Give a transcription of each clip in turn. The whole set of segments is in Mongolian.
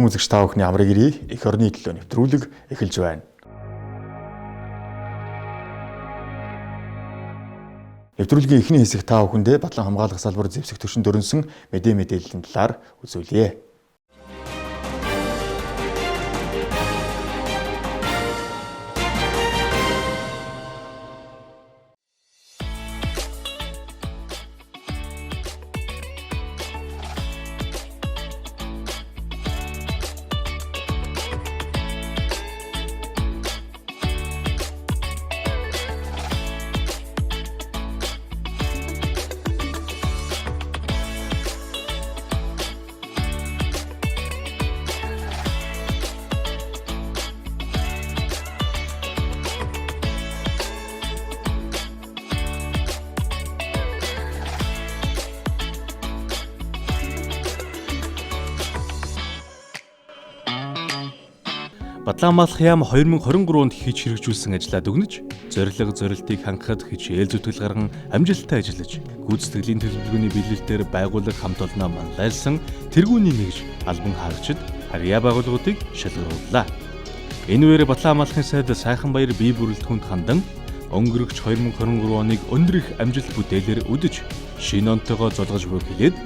Эрхэм үзэгч та бүхний амрыг ирье. Эх орны төлөө нэвтрүүлэг эхэлж байна. Нэвтрүүлгийн эхний хэсэг та бүхэндээ Батлан хамгаалах салбар зэвсэг түвшинд өрнсөн мэдээллийн талаар үзүүлье. Батлан хамгаалах яам 2023 онд хийж хэрэгжүүлсэн ажлаа дүгнэж, зорилтыг хангахад хичээл зүтгэл гарган амжилттай ажиллаж, гүйцэтгэлийн төлөвлөгөөний биелэлээр байгууллага хамт олноо манлайлсан тэргүүний нэгж албан хаагчид харьяа байгууллагуудыг шалгарууллаа. Энэ үеэр Батлан хамгаалахын сайд Сайхан Баяр бие бүрэлдэхүүнд хандан өнгөрөгч 2023 оныг өндөр их амжилт бүтээлээр үдэж, шинэ онтойгоо золгож буй хэлээд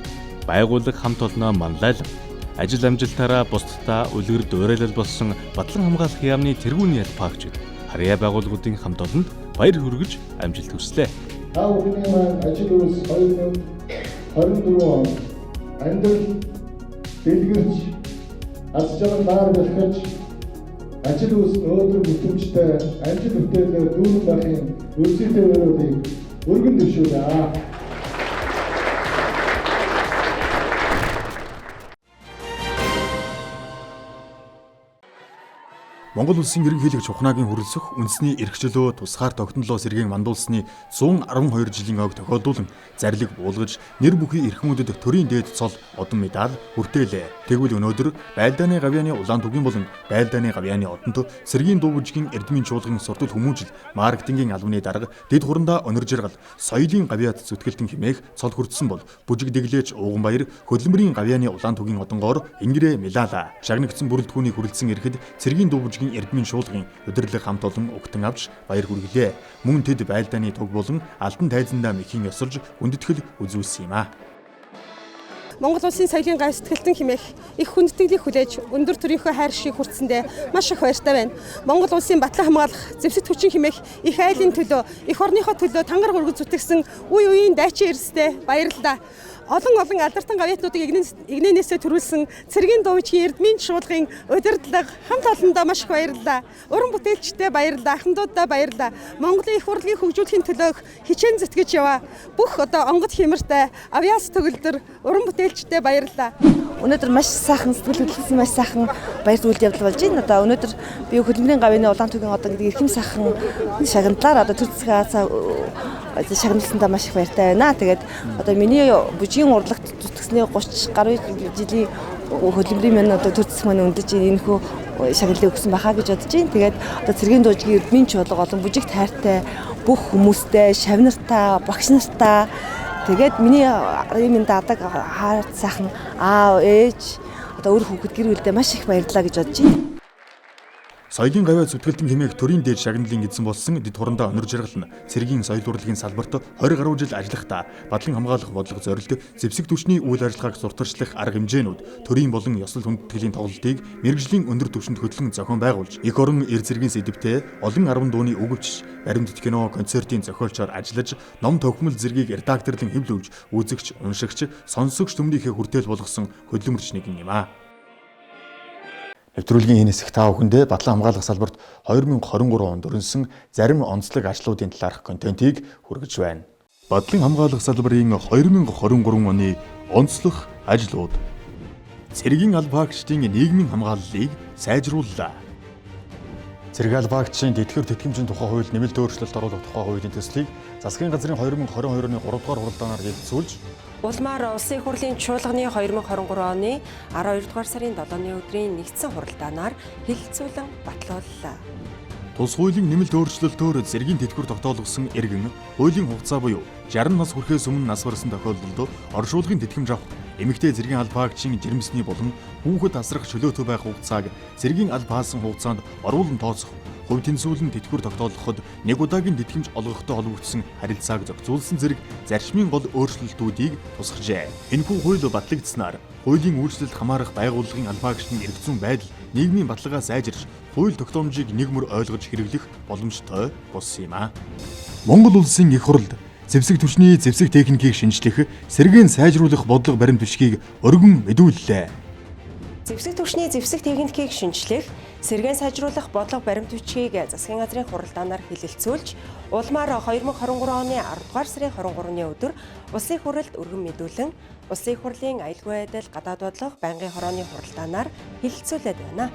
байгууллага хамт олноо манлайлан ажил амжилтаараа бусдаа үлгэр дуурайлал болсон Батлан хамгаалах яамны тэргүүний албаагчид харьяа байгууллагуудын хамт олонд баяр хүргэж амжилт хүслээ. Та бүхний маань ажил үйлс 2024 он амьдрал дэлгэрч аз жаргалаар бэлтгэж ажил үйлс өөдрөг бүтэмжтэй амжилт бүтээлээр дүүрэн байхын үлсэлтэй өрөөдийг өргөн дэвшүүлээ. Монгол улсын ерөнхийлөгч Ухнаагийн хүрэлцэх үндэсний эрх чөлөө тусгаар тогтнолоо сэргээн мандуулсны 112 жилийн ойг тохиолдуулан зарлиг буулгаж нэр бүхий эрхмүүдэд төрийн дээд цол одон медаль хүртээлээ. Тэгвэл өнөөдөр Байлдааны гавьяаны улаан түгийн болон Байлдааны гавьяаны одонд сэргийн дуу бүжгийн эрдмийн чуулган суртал хүмүүжил маркетингийн албаны дарга дэд хурандаа онор жаргал соёлын гавьяат зүтгэлтэн хэмээх цол хүртсэн бол бүжиг дэглээч Ууган Баяр хөдөлмөрийн гавьяаны улаан түгийн одонгоор ингэрээ мэлаала. Шагнагдсан бүрэлдэхүүнийг хүрэлцэн ирэхэд сэргийн дуу бүжгийн эрдмийн чуулгын удирдлага хамт олон угтан авч баяр хүргэлээ. Мөн тэд Байлдааны туг болон алдан тайзандаа мэхийн ёсорж хүндэтгэл үзүүлсэн юм а. Монгол улсын соёлын гай сэтгэлтэн хэмээх их хүндэтгэлийг хүлээж өндөр төрийнхөө хайр шиг хүртсэндээ маш их баяртай байна. Монгол улсын Батлан хамгаалах зэвсэг түвшин хэмээх их айлын төлөө, их орныхоо төлөө тангар хүргэж зүтгэсэн үе үеийн дайчин эрсдээ баярлалаа. Олон алдартай гавьяатнуудыг игнэнээсээ төрүүлсэн цэргийн дуу бүжгийн эрдмийн чуулгын удирдлага хамт олондоо маш их баярлалаа. Уран бүтээлчдээ баярлалаа, ахмадуудаа баярлалаа. Монголын их хурлыг хөгжүүлэхийн төлөө хичээн зүтгэж яваа. Бүх онгод хэмэртэй авьяас төгөлдөр уран бүтээлчдээ баярлалаа. Өнөөдөр маш сайхан сэтгэл хөдлөсөн маш сайхан баяр үйл явдал болж байна. Одоо өнөөдөр би хөдөлмөрийн гавьяаны улаан түгийн одоо гэдэг эрхэм сайхан шагналаар одоо төр засгийн шагналсандаа маш их баяртай байна. Тэгээд одоо миний бүжгийн урлагт зүтгэсний 30 гаруй жилийн хөдөлмөрийн маань одоо төр засаг маань өндөж энэ хөө шагналыг өгсөн бахаа гэж бодож байна. Тэгээд одоо цэргийн дуужгийн эрдмийн чуулга олон бүжигт хайртай бүх хүмүүстэй, шавнартай, багш нартай тэгээд миний минь дадаг хаар сайхан аав ээж одоо өөр хүүхэд гэр бүлдээ маш их баярлалаа гэж бодож байна. Соёлын гавьяа зүтгэлтэн хэмээх төрийн дээд шагналын эзэн болсон дэд хурандаа онор жаргал нь цэргийн соёл урлагийн салбарт 20 гаруй жил ажиллахдаа Батлан хамгаалах бодлого зорилт зэвсэг түвшний үйл ажиллагааг сурталчлах арга хэмжээнүүд төрийн болон ёслол хүндэтгэлийн тоглолтыг мэргэжлийн өндөр түвшинд хөтлөн зохион байгуулж эх орон эр зэргийн сэдвтэй олон 10 дууны өгөвч баримтат кино концертын зохиолчоор ажиллаж ном төгмөл зэргийг редакторлон хэвлүүлж үзэгч уншигч сонсогч түмнийхээ хүртэл болгосон хөдөлмөрч нэгэн юм а. Нэвтрүүлгийн энэ хэсэг та бүхэндээ Батлан хамгаалах салбарт 2023 онд өрнсөн зарим онцлог ажлуудын талаарх контентийг хүргэж байна. Батлан хамгаалах салбарын 2023 оны онцлог ажлууд. Цэргийн албаагчдын нийгмийн хамгааллыг сайжрууллаа. Цэргийн албаагчдын тэтгэр тэтгэмжийн тухай хууль нэмэлт өөрчлөлт оруулах тухай хуулийн төслийг засгийн газрын 2022 оны 3 дугаар хуралдаанаар хэлэлцүүлж Улмаар Улсын их хурлын чуулганы 2023 оны 12 дугаар сарын 7-ны өдрийн нэгдсэн хуралдаанаар хэлэлцүүлэн батлууллаа. Тус хуулийн нэмэлт өөрчлөлтөөр зэргийн тэтгэвэр тогтоолгосон иргэн хуулийн хугацаа буюу 60 нас хүрэхээс өмнө нас барсан тохиолдолд оршуулгын тэтгэмж авах эмэгтэй зэргийн албаагчийн жирэмсний болон хүүхэд асрах чөлөөтэй байх хугацааг зэргийн алба хаасан хугацаанд оруулан тооцох, хувь тэнцвүүлэн тэтгэвэр тогтоолгоход нэг удаагийн тэтгэмж олгохтой холбогдсон харилцааг зохицуулсан зэрэг зарчмын гол өөрчлөлтүүдийг тусгажээ. Энэхүү хууль батлагдсанаар хуулийн үйлчлэлд хамаарах байгууллагын албаагчдын эрх зүйн байдал нийгмийн баталгаа сайжирч, хууль тогтоомжийг нэг мөр ойлгож хэрэглэх боломжтой болсон юм а. Монгол улсын их хурлд зэвсэг түвшний зэвсэг техникийг шинжлэх, сэргээн сайжруулах бодлого баримт бичгийг өргөн мэдүүллээ. Зэвсэг түвшний зэвсэг техникийг шинжлэх, сэргээн сайжруулах бодлого баримт бичгийг засгийн газрын хуралдаанаар хэлэлцүүлж, улмаар 2023 оны 10 дугаар сарын 23-ны өдөр улсын хурлд өргөн мэдүүлэн, улсын хурлын аюулгүй байдал гадаад бодлого байнгын хорооны хуралдаанаар хэлэлцүүлээд байна.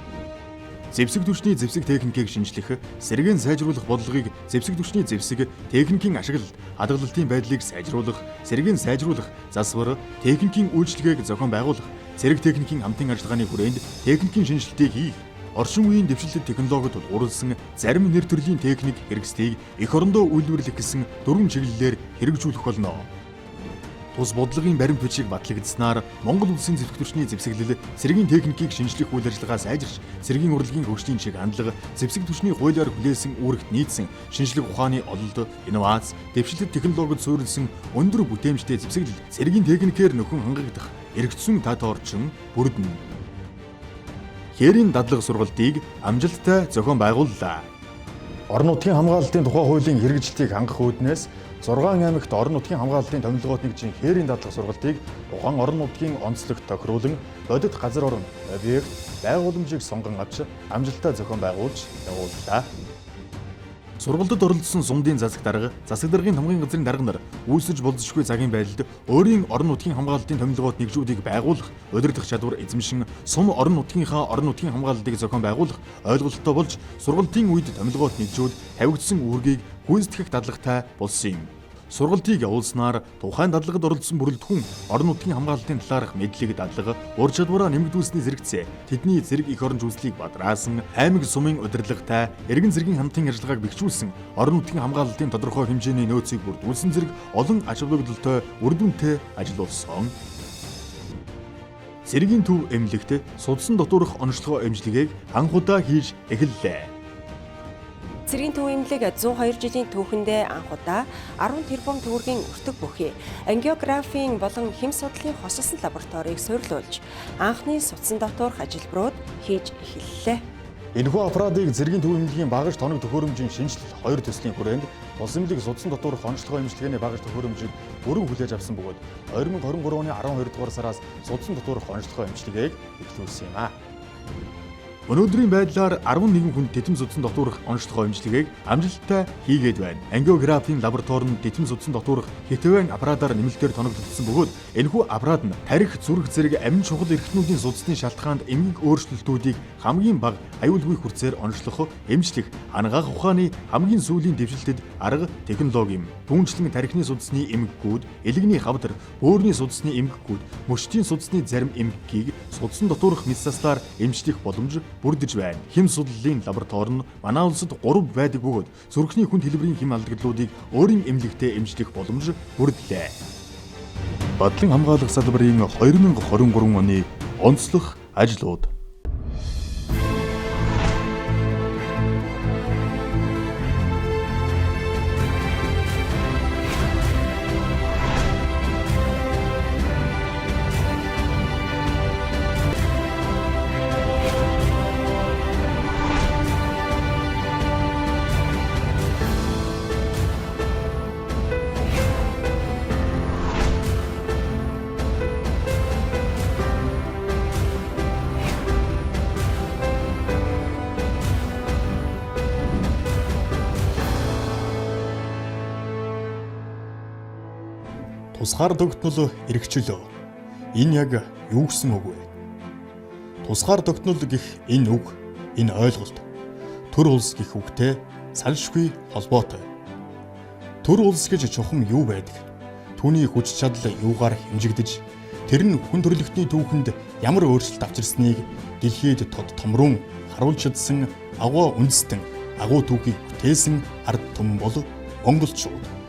Зэвсэг түвшний зэвсэг техникийг шинжлэх, сэргээн сайжруулах бодлогыг зэвсэг түвшний зэвсэг техникийн ашиглалт, хадгалалтын байдлыг сайжруулах, сэргээн сайжруулах, засвар, техникийн үйлчилгээг зохион байгуулах, цэрэг техникийн хамтын ажиллагааны хүрээнд техникийн шинжилтийг хийх, орчин үеийн дэвшилтэт технологид тулгуурласан зарим нэр төрлийн техник хэрэгслийг эх орондоо үйлдвэрлэх гэсэн 4 чиглэлээр хэрэгжүүлэх болно. Тус бодлогын баримт бичиг батлагдсанаар Монгол улсын зэвсэг түвшний зэвсэглэл, цэргийн техникийг шинжлэх үйл ажиллагаа сайжирч, цэргийн урлагийн хөгжлийн чиг хандлага, зэвсэг түвшний хуулиар хүлээсэн үүрэгт нийцсэн шинжлэх ухааны ололт, инновац, дэвшилтэт технологид суурилсан өндөр бүтээмжтэй зэвсэглэл, цэргийн техникээр нөхөн хангагдах эргэцсэн таатай орчин бүрдэнэ. Хээрийн дадлага сургалтыг амжилттай зохион байгууллаа. Орон нутгийн хамгаалалтын тухай хуулийн хэрэгжилтийг хангах үүднээс 6 аймагт орон нутгийн хамгаалалтын томилгоот нэгжийн хээрийн дадлага сургалтыг тухайн орон нутгийн онцлогт тохируулан бодит газар орон, объект, байгууламжийг сонгон авч амжилттай зохион байгуулж явууллаа. Сургалтад оролцсон сумдын засаг дарга, засаг даргын хамгааллын газрын дарга нар үүсэж болзошгүй цагийн байдалд өөрийн орон нутгийн хамгаалалтын томилгоот нэгжүүдийг байгуулах, удирдах чадвар эзэмшин сум орон нутгийнхаа орон нутгийн хамгаалалтыг зохион байгуулах ойлголттой болж сургалтын үед томилгоот нэгжүүд тавигдсан үүргийг гүйцэтгэх дадлагатай болсон юм. Сургалтыг явуулснаар тухайн дадлагад оролцсон бүрэлдэхүүн орон нутгийн хамгаалалтын талаарх мэдлэг дадлага, ур чадвараа нэмэгдүүлсний зэрэгцээ тэдний зэрэг эх орон жүслийг бадраасан, аймаг сумын удирдлагатай эргэн зэргийн хамтын ажиллагааг бэхжүүлсэн, орон нутгийн хамгаалалтын тодорхой хэмжээний нөөцийг бүрдүүлсэн зэрэг олон ач холбогдолтой үр дүнтэй ажилласан. Цэргийн төв эмнэлэгт судсан дотоорох онцлогоо эмчилгээг анхудаа хийж эхэллээ. Цэргийн төв эмнэлэг 102 жилийн түүхэндээ анх удаа 10 тэрбум төгрөгийн өртөг бүхий ангиографийн болон хэм судлалын хосолсон лабораторийг суйрлуулж анхны судсан дотоорох ажилбарууд хийж эхэллээ. Энэхүү аппаратыг цэргийн төв эмнэлгийн багаж тоног төхөөрөмжийн шинжилэл 2 төслийн хүрээнд улс эмнэлэг судсан дотоорох онцлогоо эмчилгээний багаж төхөөрөмжийг бүрэн хүлээж авсан бөгөөд 2023 оны 12 дугаар сараас судсан дотоорох онцлогоо эмчилгээг эхлүүлсэн юм а. Өнөөдрийн байдлаар 11 хүнд тэтэм судсан дотоорох онцлогоо эмчилгээг амжилттай хийгээд байна. Ангиографийн лаборатори нь тэтэм судсан дотоорох хэтвэн аппаратаар нэмэлтээр тоногдсон бөгөөд энэхүү аппарат нь тарих, зүрх зэрэг амин чухал эрхтнүүдийн судасны шалтгаанд эмгэг өөрчлөлтүүдийг хамгийн бага аюулгүй хүрцээр онцлох, эмчлэх, ангаах ухааны хамгийн сүүлийн дэвшилтэд арга технологи юм. Түүнчлэн тарихны судасны эмгэгүүд, элэгний хавдар, бөөрийн судасны эмгэгүүд, мөчтийн судасны зарим эмгэггийг судсан дотоорох метастаар эмчлэх боломж бүрдэж байна. Хэм судлалын лаборатори нь манай улсад 3 байдаг бөгөөд зүрхний хүнд хэлбэрийн хэм алдагдлуудыг өөрийн эмнэлэгтээ эмчлэх боломж бүрдлээ. Бодлон хамгаалах салбарын 2023 оны онцлог ажлууд. Тусгаар тогтнол эрхчлөө. Энэ яг юу гэсэн үг вэ? Тусгаар тогтнол гэх энэ үг, энэ ойлголт төр улс гэх үгтэй салшгүй холбоотой. Төр улс гэж чухам юу байдаг? Түүний хүч чадал юугаар хэмжигдэж, тэр нь хүн төрөлхтний түүхэнд ямар өөрчлөлт авчирсныг дэлхийд тод томрун харуулж чадсан агуу үндэстэн агуу түүхийг бүтээсэн ард түмэн бол монголчууд.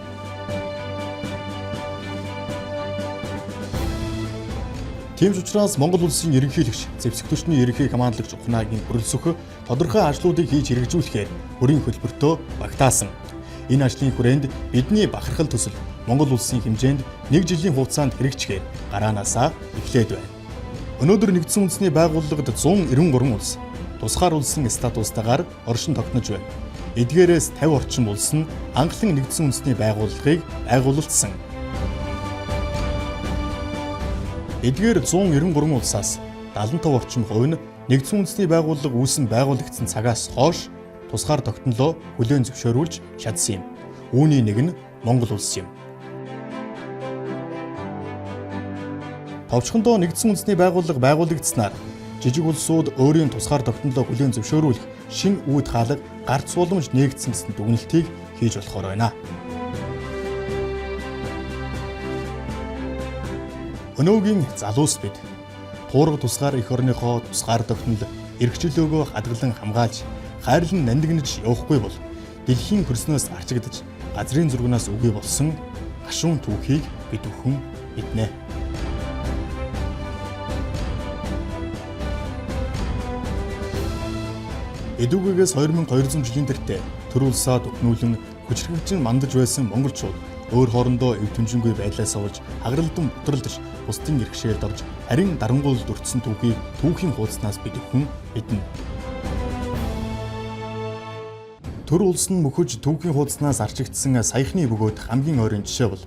Тийм ч учраас Монгол улсын ерөнхийлөгч зэвсэг түвшний ерөнхий командлагч Ухнагийн хүрэлцэх тодорхой ажлуудыг хийж хэрэгжүүлэхээр бүрийн хөтөлбөртөө багтаасан. Энэ ажлын хүрээнд бидний бахархал төсөл Монгол улсын хэмжээнд 1 жилийн хугацаанд хэрэгжихээр гараанаасаа эхлээд байна. Өнөөдөр нэгдсэн үндэсний байгууллагад 193 улс тусгаар улсын статустайгаар оршин тогтнож байна. Эдгээрээс 50 орчим улс нь анхлан нэгдсэн үндэсний байгууллагыг байгуулагдсан. Эдгээр 193 улсаас 75 орчим хувь нь нэгдсэн үндэсний байгууллага үүсэн байгуулагдсан цагаас хойш тусгаар тогтнолоо хүлээн зөвшөөрүүлж чадсан юм. Үүний нэг нь Монгол улс юм. Товчхондоо нэгдсэн үндэсний байгууллага байгуулагдсанаар жижиг улсууд өөрийн тусгаар тогтнолоо хүлээн зөвшөөрүүлэх шин үүд хаалга гарц боломж нээгдсэн гэсэн дүгнэлтийг хийж болохоор байна. Өнөөгийн залуус бид туурга тусгаар эх орныхоо тусгаар тогтнол эрхчлөөгөө хадгалан хамгаалж хайрлан нандинаж явахгүй бол дэлхийн хөрснөөс арчигдаж газрын зургнаас үгүй болсон гашуун түүхийг бид бүхэн мэднэ. Эдүгээс 2200 жилийн тэртээ төр улсаа төхнүүлэн хүчрхэгжин мандаж байсан монголчууд өөр хоорондоо эв түнжингүй байдлаас олж хагаралдан бутралдаж бусдын иргэшээлд орж харин дарангуул дүрцсэн түүхийг түүхийн хуудаснаас бид бүхэн мэднэ. Төр улс нь мөхөж түүхийн хуудаснаас арчигдсан саяхны бөгөөд хамгийн ойрын жишээ бол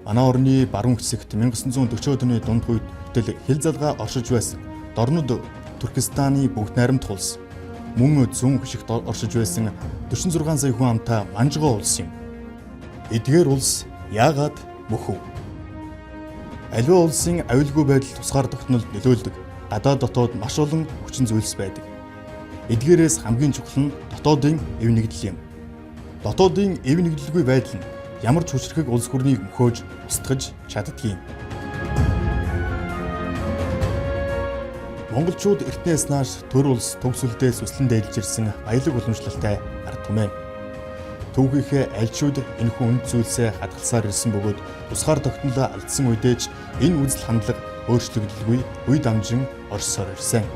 манай орны баруун хэсэгт 1940-од оны дунд үед бүтэл хил залгаа оршиж байсан Дорнод Туркестаны бүгд найрамдах улс. Мөн зүүн хөшигт оршиж байсан 46 сая хүн амтай Манжгоо улс юм. Эдгээр улс яагаад мөхөв? Аливаа улсын аюулгүй байдал тусгаар тогтнолд нөлөөлдөг гадаад дотоод маш олон хүчин зүйлс байдаг. Эдгээрээс хамгийн чухал нь дотоодын эв нэгдэл юм. Дотоодын эв нэгдэлгүй байдал нь ямар ч хүчрхэг улс гүрнийг мөхөөж устгаж чаддгийг. Монголчууд эртнээс нааш төр улс төгсөлдөө сүслэн дээлж ирсэн баялаг уламжлалтай ард түмэн. Түүхийнхээ альчууд энэхүү үнд зүйлсээ хадгалсаар ирсэн бөгөөд тусгаар тогтнолоо алдсан үедээч энэ үзэл хандлага өөрчлөгдөлгүй үе дамжин орсоор ирсэн.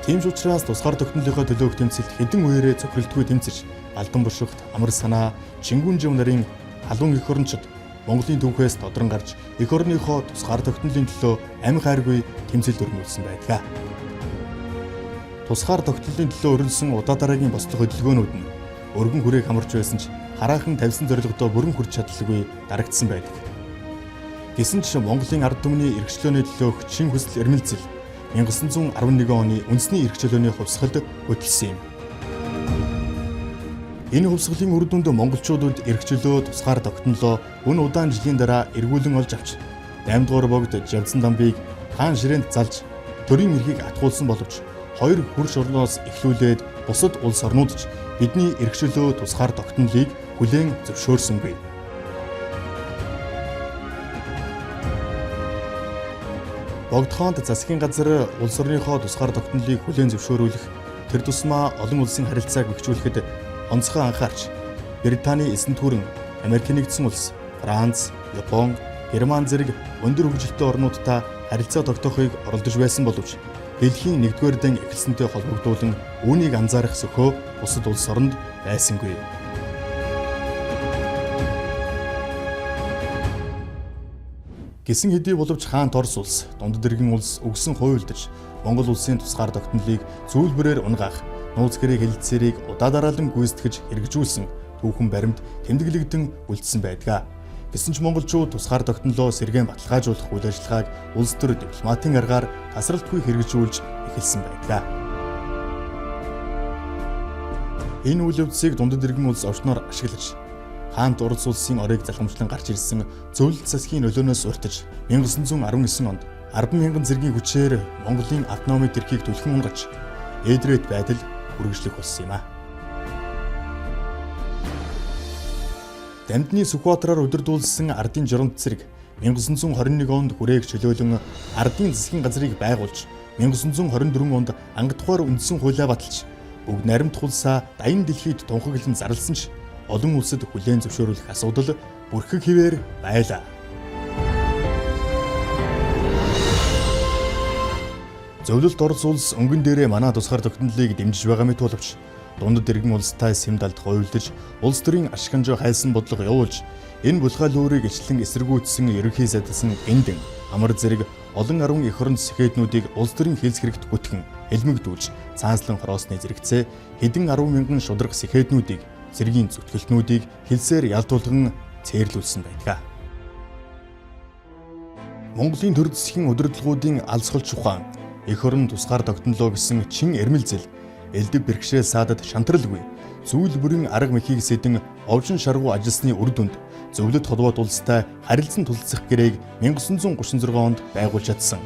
Тийм ч учраас тусгаар тогтнолынхоо төлөөх тэмцэлд хэдэн үеэрээ цохилтгүй тэмцэж Алдан бушигт амар санаа Чингүн жив нарын халуун эх орончид Монголын түүхээс тодрон гарч эх орныхоо тусгаар тогтнолын төлөө амь хайргүй тэмцэл өрнүүлсэн байдаг. Тусгаар тогтнолын төлөө өрнөсөн удаа дараагийн бослого хөдөлгөөнүүд нь өргөн хүрээг хамарч байсан ч хараахан тавьсан зорилгодоо бүрэн хүрч чадлагүй дарагдсан байдаг. Гэсэн ч Монголын ард түмний эрхчлөөний төлөөх чин хүсэл эрмэлзэл 1911 оны үндэсний эрхчлөөний хувьсгалд хөтлсөн юм. Энэ хувьсгалын үр дүнд монголчуудад эрхчлөө тусгаар тогтнолоо өн удаан жилийн дараа эргүүлэн олж авч 8 дугаар богд Жавзан дамбыг хаан ширээнд залж төрийн эрхийг атгуулсан боловч хоёр хөрш орноос эхлүүлээд бусад улс орнууд ч бидний эрхчлөө тусгаар тогтнолыг хүлээн зөвшөөрсөнгүй. Богдхоонд засгийн газар улс орныхоо тусгаар тогтнолыг хүлээн зөвшөөрүүлэх тэр тусмаа олон улсын харилцааг бэхжүүлэхэд онцгой анхаарч Британий эсэн түүрэн, Америк нэгдсэн улс, Франц, Япон, Герман зэрэг өндөр хөгжилтэй орнуудтай харилцаа тогтоохыг оролдож байсан боловч дэлхийн 1-р дан эхэлсэнтэй холбогдуулан үүнийг анзаарах сөхөө бусад улс оронд байсангүй. Гэсэн хэдий боловч хаант Орос улс, дунд дэргэн улс өгсөн хуйлдаж Монгол улсын тусгаар тогтнолыг зөвлбөрээр унгаах, нууц гэрээ хэлэлцээрийг удаа дараалан гүйцэтгэж хэрэгжүүлсэн түүхэн баримт тэмдэглэгдэн үлдсэн байдаг. Гэсэн ч монголчууд тусгаар тогтнолоо сэргээн баталгаажуулах үйл ажиллагааг улс төр дипломатын аргаар тасралтгүй хэрэгжүүлж эхэлсэн байдаг. Энэ үйл явдлыг дунд дэргэн улс орчноор ашиглаж хаант Орос улсын орыг залхамжлан гарч ирсэн зөвлөлт засгийн нөлөөнөөс уртаж 1919 онд 10,000 зэргийн хүчээр Монголын автономи эрхийг түлхэн унгаж эдрээд байдал үргэлжлэх болсон юм а. Дамдны Сүхбаатараар удирдуулсан ардын журамт цэрэг 1921 онд хүрээг чөлөөлөн ардын засгийн газрыг байгуулж 1924 онд ангадухаар үндсэн хуулиа баталж бүгд найрамдах улсаа даян дэлхийд тунхаглан зарласан ч олон улсад хүлээн зөвшөөрөх асуудал бүрхэг хിവэр байлаа. Зөвлөлт Орос улс өнгөн дээрээ манай тусгаар тогтнолыг дэмжиж байгаа мэт боловч дундад иргэн улстай сэм далд хойвлдож улс төрийн ашигнжоо хайсан бодлого явуулж энэ булгаал өөрийг ичлэн эсэргүүцсэн ерөнхий сайдсан гиндэн амар зэрэг олон 10 эх орон сэхэднүүдийг улс төрийн хэлс хэрэгт гүтгэн хэлмэгдүүлж цаанслан хороосны зэрэгцээ хэдэн 10 мянган шударга сэхэднүүдийг цэргийн зүтгэлтнүүдийг хэлсээр ялдуулган цээрлүүлсэн байдаг. Монголын төр засгийн удирдлагуудын алсгалч ухаан эх орон тусгаар тогтнолоо гэсэн чин эрмэлзэл элдв бэрхшээл саадад шантралгүй зүйл бүрийн арга мэхийг сэдэн овжин шаргуу ажилсны үр дүнд зөвлөлт холбоот улстай харилцан тулцах гэрээг 1936 онд байгуулж чадсан.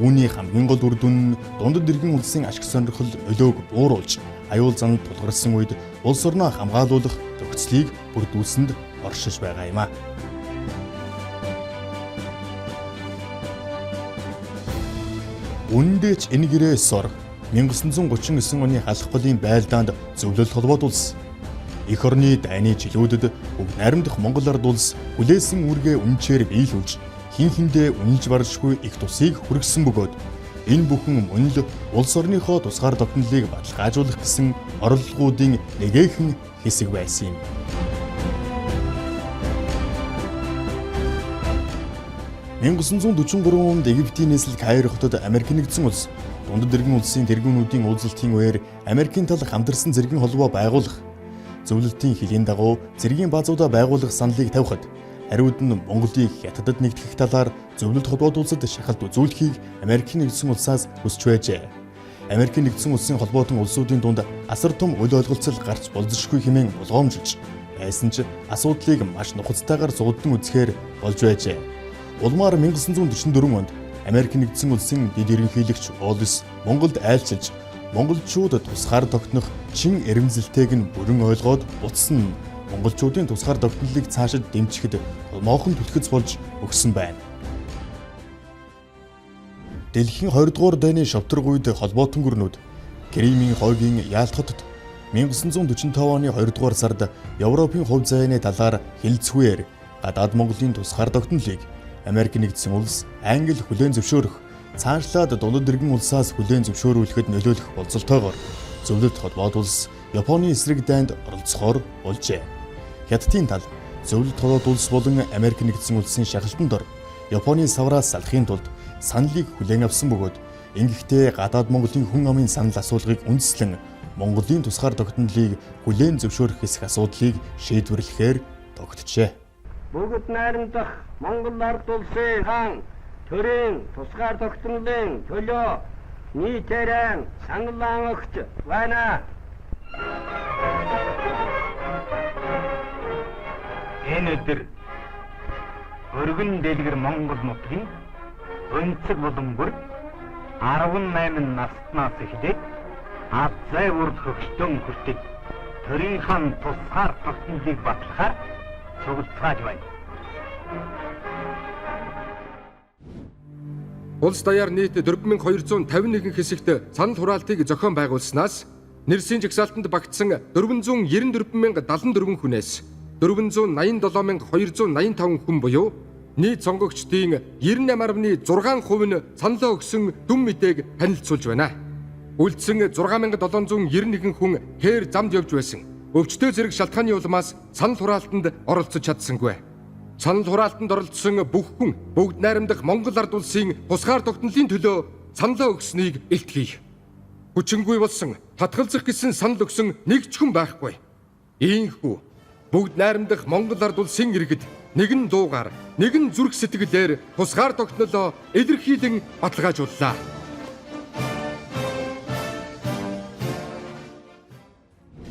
Үүний хамгийн гол үр дүн нь дундад иргэн улсын ашиг сонирхол нөлөөг бууруулж аюул занад тулгарсан үед улс орноо хамгаалуулах төгсөлийг бүрдүүлсэнд оршиж байгаа юм а. Үүндээ ч энэ гэрээс ор 1939 оны халах голын байлдаанд зөвлөлт холбоот улс эх орны дайны жилүүдэд бүгд найрамдах Монгол ард улс хүлээсэн үүргээ үнчээр биелүүлж хин хиндээ үнэлж баршгүй их тусыг хүргэсэн бөгөөд энэ бүхэн мөн л улс орныхоо тусгаар тогтнолыг баталгаажуулах гэсэн оролдлогуудын нэгэн хэсэг байсан юм. (1943 онд Египтийн нийслэл Кайро хотод Америк нэгдсэн улс дундад иргэн улсын тэргүүнүүдийн уулзалтын үеэр Америкийн тал хамтарсан зэргийн холбоо байгуулах, зөвлөлтийн хэлийн дагуу зэргийн баазуудаа байгуулах саналыг тавихад хариуд нь Монголыг хятадд нэгтгэх талаар зөвлөлт холбоот улсад шахалт үзүүлэхийг Америкийн нэгдсэн улсаас хүсч байжээ. Америкийн нэгдсэн улсын холбоотон улсуудын дунд асар том үл ойлголцол гарч болзошгүй хэмээн болгоомжилж байсан ч асуудлыг маш нухацтайгаар зугдсан үзэхээр болж байжээ. Улмаар 1944 онд Америк нэгдсэн улсын дэд ерөнхийлөгч Уоллес Монголд айлчилж монголчууд тусгаар тогтнох чин эрмэлзэлтэйг нь бүрэн ойлгоод утсан нь монголчуудын тусгаар тогтнолыг цаашид дэмжихэд томоохон түлхэц болж өгсөн байна. Дэлхийн 20 дугаар дайны шавтраг үед холбоотон гүрнүүд Кримийн хойгийн Яалт хотод 1945 оны 2 дугаар сард Европын хувь зайны талаар хэлцвээр гадаад Монголын тусгаар тогтнолыг Америк нэгдсэн улс Англи хүлээн зөвшөөрөх, цаашлаад дундад иргэн улсаас хүлээн зөвшөөрүүлэхэд нөлөөлөх болцолтойгоор зөвлөлт холбоот улс Японы эсрэг дайнд оролцохоор болжээ. Хятадын тал зөвлөлт холбоот улс болон Америк нэгдсэн улсын шахалтанд ор Японы савраас салахын тулд саналыг хүлээн авсан бөгөөд ингэхдээ гадаад Монголын хүн амын санал асуулгыг үндэслэн Монголын тусгаар тогтнолыг хүлээн зөвшөөрөх хэсэг асуудлыг шийдвэрлэхээр тогтжээ. Бүгд найрамдах Монгол ард улсын хаан төрийн тусгаар тогтнолын төлөө нийтээрээ саналаа өгч байна. Энэ өдөр өргөн дэлгэр Монгол нутгийн өнцөг болон бүр 18 наснаас эхлээд азай урд хөгжтөн хүртэл төрийн хаан тусгаар тогтнолыг батлахаар цуглацгааж байна. Улс даяар нийт 4251 хэсэгт санал хураалтыг зохион байгуулснаас нэрсийн жагсаалтанд багтсан 494,074 хүнээс 487,285 хүн буюу нийт сонгогчдын 98.6% нь саналаа өгсөн дүн мэдээг танилцуулж байна. Үлдсэн 6,791 хүн хээр замд явж байсан. Өвчтөө зэрэг шалтгааны улмаас санал хураалтанд оролцож чадсангүй. Санал хураалтанд оролцсон бүх хүн бүгд найрамдах Монгол ард улсын тусгаар тогтнолын төлөө саналаа өгсөнийг илтгэе. Хүчингүй болсон татгалзах гэсэн санал өгсөн нэг ч хүн байхгүй. Ийхүү бүгд найрамдах Монгол ард улсын иргэд нэгэн дуугаар, нэгэн зүрх сэтгэлээр тусгаар тогтнолоо илэрхийлэн баталгаажууллаа.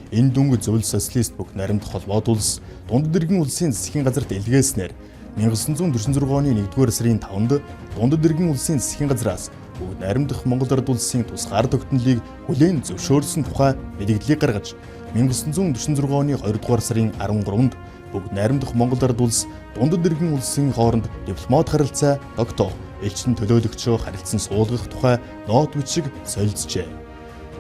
Энэ дүнг зөвлөл социалист бүгд найрамдах холбоот улс дундад иргэн улсын засгийн газарт илгээснээр 1946 оны 1-р сарын 5-нд дундад иргэн улсын засгийн газраас бүгд найрамдах Монгол ард улсын тусгаар тогтнолыг хүлээн зөвшөөрсөн тухай мэдээллийг гаргаж 1946 оны 2-р сарын 13-нд бүгд найрамдах Монгол ард улс дундад иргэн улсын хооронд дипломат харилцаа тогтоох, элчин төлөөлөгчөө харилцан суулгах тухай нот бичиг солилцжээ.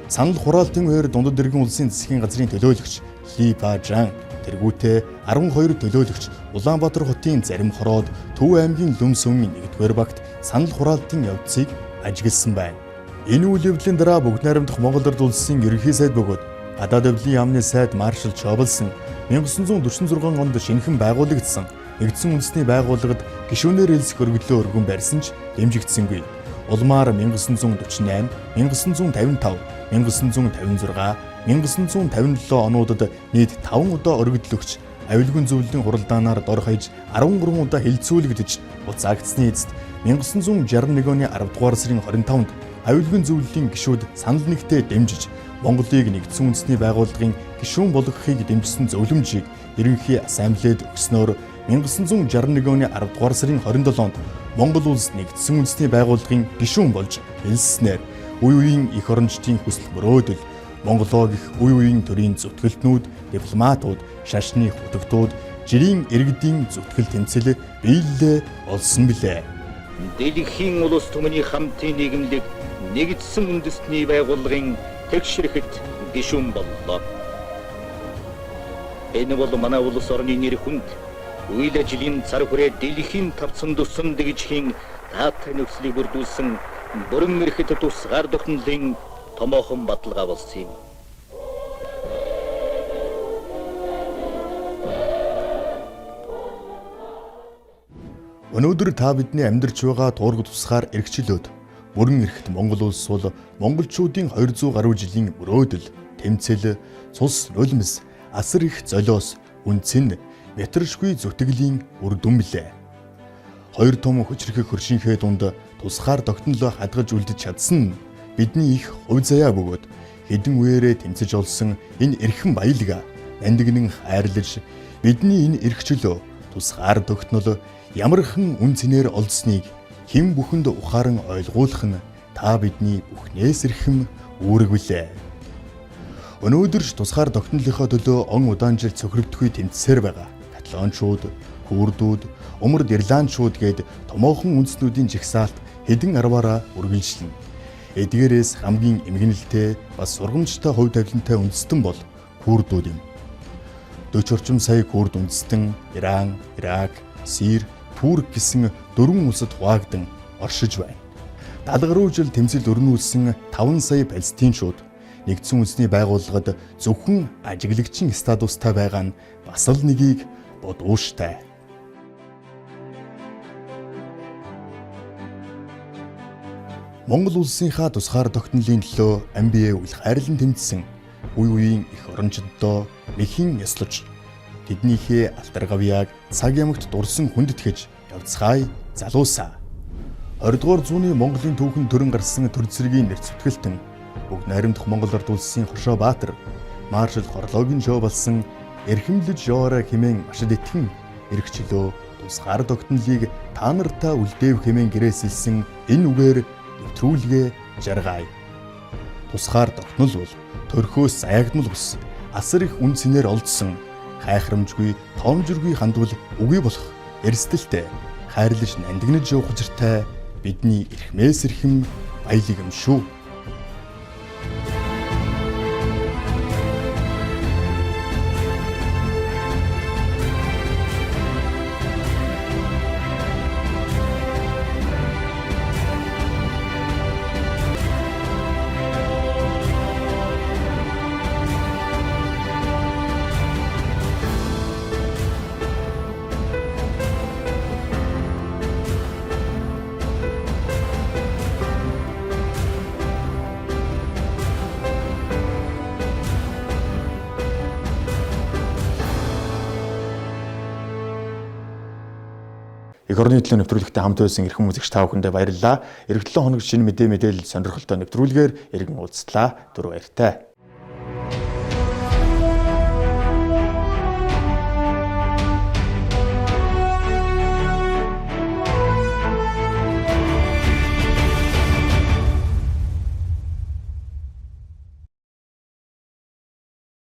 Санал хураалтын үеэр дундад иргэн улсын засгийн газрын төлөөлөгч Ли Бажан, тэргүүтээ 12 төлөөлөгч Улаанбаатар хотын зарим хороод Төв аймгийн Лүмсүмийн 1-р багт санал хураалтын явцыг ажигласан байна. Энэ үйл явдлын дараа Бүгд найрамдах Монгол Ард улсын ерөнхий сайд бөгөөд гадаад явдлын яамны сайд маршал Чоблсон 1946 онд шинэхэн байгуулагдсан нэгдсэн үндэсний байгууллагад гишүүнээр хэлсэх өргөдлөө өргөн барьсан ч дэмжигдсэнгүй. Улмаар 1948, 1955, 1956, 1957 онуудад нийт 5 удаа өргөдөл өгч, аюулгүй зөвлөлийн хуралдаанаар дор хаяж 13 удаа хилцүүлэгдэж буцаагдсны эцэст 1961 оны 10 дугаар сарын 25-нд аюулгүй зөвлөлийн гишүүд санал нэгтээ дэмжиж Монголыг нэгдсэн үндэсний байгууллагын гишүүн болгохыг дэмжсэн зөвлөмжийг ерөнхий ассамблеэд өгснөөр 1961 оны 10 дугаар сарын 27-нд Монгол улс нэгдсэн үндэсний байгууллагын гишүүн болж хэлснээр үе үеийн эх орончдын хүсэл мөрөөдөл Монголоо гэх үе үеийн төрийн зүтгэлтнүүд, дипломатууд, шашны хутагтууд, жирийн иргэдийн зүтгэл тэмцэл биелэлээ олсон билээ. Дэлхийн улс түмний хамтын нийгэмлэг нэгдсэн үндэсний байгууллагын тэгшрэхэд гишүүн боллоо. Энэ бол манай улс орны нэр хүнд үйл ажлын цар хүрээ дэлхийн тавцан тусан дэгжхийн таатай нөхцөлийг бүрдүүлсэн бүрэн эрхэт тусгаар тогтнолын томоохон баталгаа болсон юм. Өнөөдөр та бидний амьдарч байгаа туураг тусгаар эргчлөөд бүрэн эрхт Монгол улс бол монголчуудын 200 гаруй жилийн мөрөөдөл, тэмцэл, цус нулимс, асар их золиос, үнцэн, метршгүй зүтгэлийн үр дүн билээ. Хоёр том хүчрхэг хөршинхээ дунд тусгаар тогтнолоо хадгаж үлдэж чадсан нь бидний их хувь заяа бөгөөд хэдэн үеэрээ тэмцэж олсон энэ эрхэм баялгаа нандинг хайрлаж бидний энэ эрхчлөө тусгаар тогтнол ямархан үн цэнээр олдсныг хэн бүхэнд ухаан ойлгуулах нь та бидний бүхнээс эрхэм үүрэг билээ. Өнөөдөр тусгаар тогтнолынхоо төлөө он удаан жил цохирогдохгүй тэмцсээр байгаа каталончууд, курдууд, умард ирландчууд гээд томоохон үндэстнүүдийн жагсаалт хэдэн арваараа үргэлжлэнэ. Эдгээрээс хамгийн эмгэнэлтэй бас сургамжтай хувь тавилантай үндэстэн бол курдууд юм. 40 орчим сая курд үндэстэн Иран, Ирак, Сир, Турк гэсэн 4 улсад хуваагдан оршиж байна. 70 гаруй жил тэмцэл өрнүүлсэн 5 сая палестинчууд нэгдсэн үндэсний байгууллагад зөвхөн ажиглагчийн статустай байгаа нь бас л нэгийг бодууштай. Монгол улсынхаа тусгаар тогтнолын төлөө амбие үл хайрлан тэмцсэн үе үеийн эх орончдоо мэхийн яслаж тэднийхээ алтар гавьяаг цаг ямагт дурсан хүндэтгэж явцгаая залуусаа. 20 дугаар зууны Монголын түүхэн төрөн гарсан төр зэргийн нэр зүтгэлтэн Бүгд найрамдах Монгол Ард улсын Хошоо Баатар маршал Хорлоогийн жоо болсон эрхэмлэж яваарай хэмээн машид итгэн эргчлөө тусгаар тогтнолыг та нартаа үлдээв хэмээн гэрээсэлсэн энэ үгээр нэвтрүүлгээ жаргая. Тусгаар тогтнол бол төрхөөс заягдмал бус асар их үн цэнээр олдсон хайхрамжгүй тоомжиргүй хандвал үгүй болох эрсдэлтэй хайрлаж нандинаж явах учиртай бидний эрхмээс эрхэм баялаг юм шүү. Эх орны төлөө нэвтрүүлэгтээ хамт байсан эрхэм үзэгч та бүхэндээ баярлалаа. Эх 7 хоног шинэ мэдээлэл сонирхолтой нэвтрүүлгээр иргэн уулзлаа. Түр баяртай.